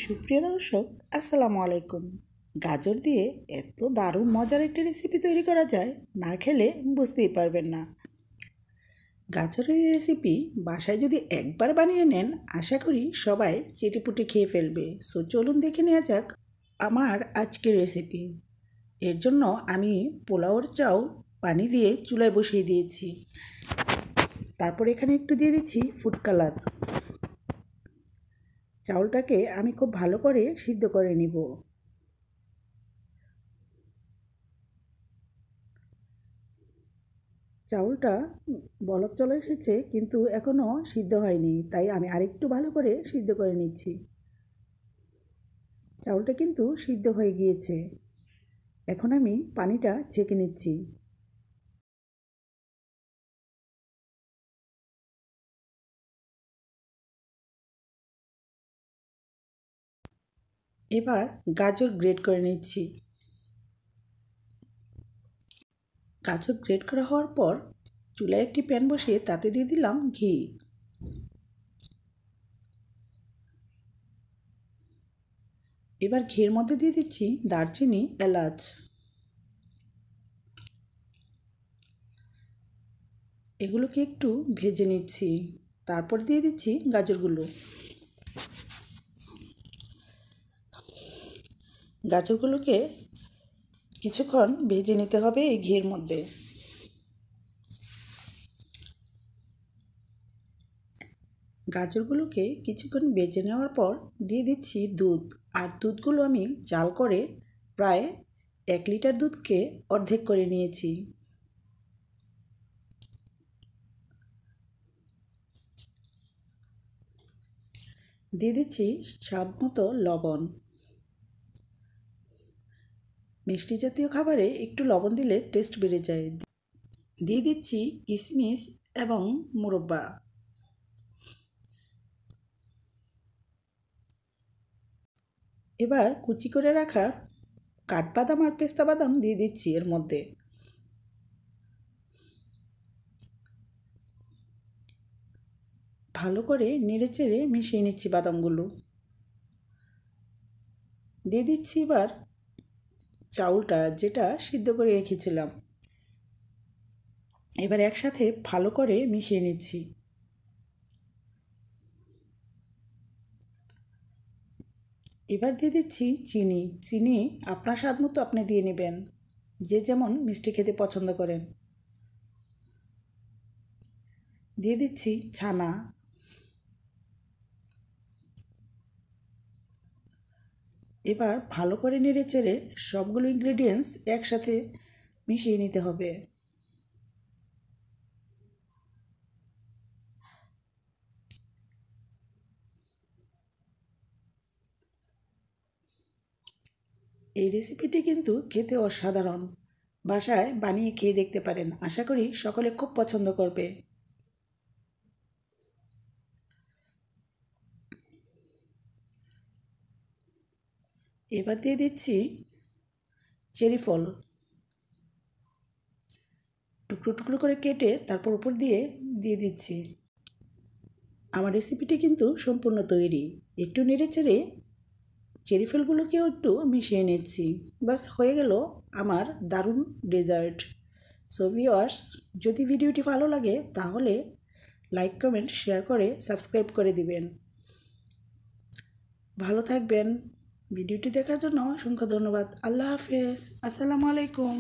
সুপ্রিয় দর্শক, আসসালামু আলাইকুম। গাজর দিয়ে এত দারুণ মজার একটি রেসিপি তৈরি করা যায়, না খেলে বুঝতেই পারবেন না। গাজরের রেসিপি বাসায় যদি একবার বানিয়ে নেন, আশা করি সবাই চেটেপুটে খেয়ে ফেলবে। সো চলুন দেখে নেওয়া যাক আমার আজকের রেসিপি। এর জন্য আমি পোলাওর চাল পানি দিয়ে চুলায় বসিয়ে দিয়েছি। তারপর এখানে একটু দিয়ে দিচ্ছি ফুড কালার। চাউলটাকে আমি খুব ভালো করে সিদ্ধ করে নিব। চাউলটা বলক চলে এসেছে, কিন্তু এখনও সিদ্ধ হয়নি, তাই আমি আরেকটু ভালো করে সিদ্ধ করে নিচ্ছি। চাউলটা কিন্তু সিদ্ধ হয়ে গিয়েছে। এখন আমি পানিটা ছেঁকে নিচ্ছি। এবার গাজর গ্রেট করে নিচ্ছি। গাজর গ্রেট করা হওয়ার পর চুলায় একটি প্যান বসিয়ে তাতে দিয়ে দিলাম ঘি। এবার ঘির মধ্যে দিয়ে দিচ্ছি দারচিনি, এলাচ। এগুলোকে একটু ভেজে নিচ্ছি। তারপর দিয়ে দিচ্ছি গাজরগুলো। গাজরগুলোকে কিছুক্ষণ ভেজে নিতে হবে এই ঘির মধ্যে। গাজরগুলোকে কিছুক্ষণ ভেজে নেওয়ার পর দিয়ে দিচ্ছি দুধ। আর দুধগুলো আমি জাল করে প্রায় 1 লিটার দুধকে অর্ধেক করে নিয়েছি। দিয়ে দিচ্ছি স্বাদ মতো লবণ। মিষ্টি জাতীয় খাবারে একটু লবণ দিলে টেস্ট বেড়ে যায়। দিয়ে দিচ্ছি কিশমিশ এবং মুরব্বা। এবার কুচি করে রাখা কাঠবাদাম আর পেস্তা বাদাম দিয়ে দিচ্ছি এর মধ্যে। ভালো করে নেড়েচেড়ে মিশিয়ে নিচ্ছি বাদামগুলো। দিয়ে দিচ্ছি এবার চাউলটা, যেটা সিদ্ধ করে রেখেছিলাম। এবার একসাথে ভালো করে মিশিয়ে নিচ্ছি। এবার দিয়ে দিচ্ছি চিনি। চিনি আপনার স্বাদ মতো আপনি দিয়ে নেবেন, যে যেমন মিষ্টি খেতে পছন্দ করেন। দিয়ে দিচ্ছি ছানা। এবার ভালো করে নেড়েচেড়ে সবগুলো ইনগ্রেডিয়েন্টস একসাথে মিশিয়ে নিতে হবে। এই রেসিপিটি কিন্তু খেতে অসাধারণ। বাসায় বানিয়ে খেয়ে দেখতে পারেন, আশা করি সকলে খুব পছন্দ করবে। এবার দিয়ে দিচ্ছি চেরি ফল, টুকরো টুকরো করে কেটে তারপর উপর দিয়ে দিয়ে দিচ্ছি। আমার রেসিপিটি কিন্তু সম্পূর্ণ তৈরি। একটু নেড়েচেড়ে চেরি ফলগুলোকেও একটু মিশিয়ে নিচ্ছি। বাস হয়ে গেল আমার দারুণ ডেজার্ট। সো ভিউয়ার্স, যদি ভিডিওটি ভালো লাগে তাহলে লাইক, কমেন্ট, শেয়ার করে সাবস্ক্রাইব করে দিবেন। ভালো থাকবেন। ভিডিওটি দেখার জন্য অসংখ্য ধন্যবাদ। আল্লাহ হাফেজ। আসসালামু আলাইকুম।